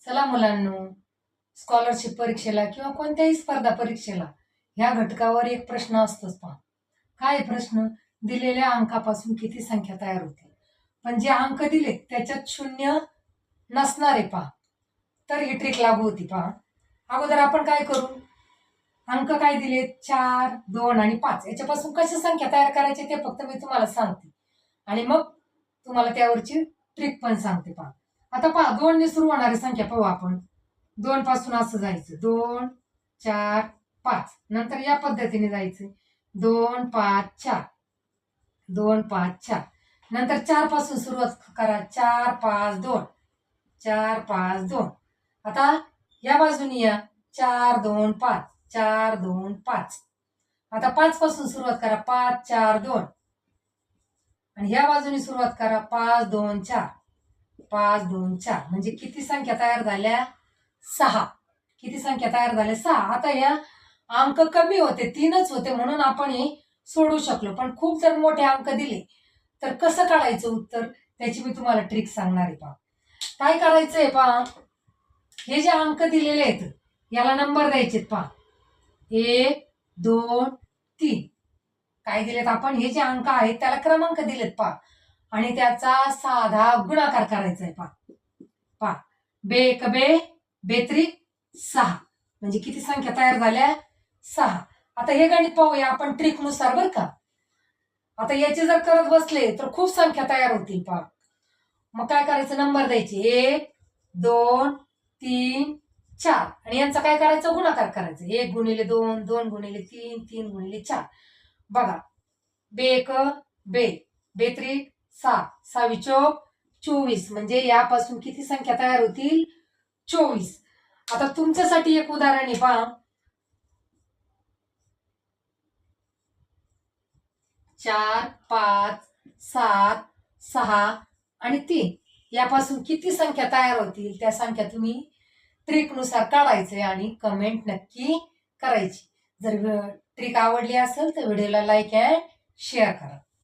चला मुलांनो, स्कॉलरशिप परीक्षेला किंवा कोणत्याही स्पर्धा परीक्षेला ह्या घटकावर एक प्रश्न असतोच. पहा काय प्रश्न, दिलेल्या अंकापासून किती संख्या तयार होते. पण जे अंक दिले त्याच्यात शून्य नसणार आहे पहा, तर ही ट्रिक लागू होती. पहा अगोदर आपण काय करू, अंक काय दिले 4, 2 आणि 5, याच्यापासून कशी संख्या तयार करायची ते फक्त मी तुम्हाला सांगते आणि मग तुम्हाला त्यावरची ट्रिक पण सांगते. पहा आता पहा 2 ने सुरू होणारी संख्या पाहू आपण. 2 पासून असं जायचं, 2, 4, 5, नंतर या पद्धतीने जायचं 2, 5, 4, 2, 5, 4, नंतर 4 पासून सुरुवात करा, 4, 5, 2, 4, 5, 2. आता या बाजूनी या, 4, 2, 5, 4, 2, 5. आता 5 पासून सुरुवात करा, 5, 4, 2, आणि ह्या बाजूनी सुरुवात करा, 5, 2, 4, 5, 2, 4. म्हणजे किती संख्या तयार झाल्या, 6. किती संख्या तयार झाल्या, 6. आता या अंक कमी होते, 3च होते म्हणून आपण हे सोडू शकलो. पण खूप जर मोठे अंक दिले तर कसं काढायचं उत्तर, त्याची मी तुम्हाला ट्रिक सांगणार आहे. पहा काय करायचंय, पहा हे जे अंक दिलेले आहेत याला नंबर द्यायचे. पहा 1, 2, 3 काय दिलेत आपण, हे जे अंक आहेत त्याला क्रमांक दिलेत. पहा आणि त्याचा साधा गुणाकार करायचा आहे. पहा बे 6, म्हणजे किती संख्या तयार झाल्या, 6. आता हे गणित पाहूया आपण ट्रिक नुसार बरं का. आता याचे जर करत बसले तर खूप संख्या तयार होतील. पहा मग काय करायचं, नंबर द्यायचे 1, 2, 3, 4 आणि यांचा काय करायचं, गुणाकार करायचं. 1 गुणिले 2, 2 गुणिले 3, 3 गुणिले 4. बघा बेत्रिक 6, 6 चोक 24, म्हणजे यापासून किती संख्या तयार होतील, 24. आता तुमच्यासाठी एक उदाहरण आहे. पहा 4, 5, 7, 6 आणि 3 यापासून किती संख्या तयार होतील, त्या संख्या तुम्ही ट्रिक नुसार काढायचे आणि कमेंट नक्की करायची. जर ट्रिक आवडली असेल तर व्हिडिओला लाईक अँड शेअर करा.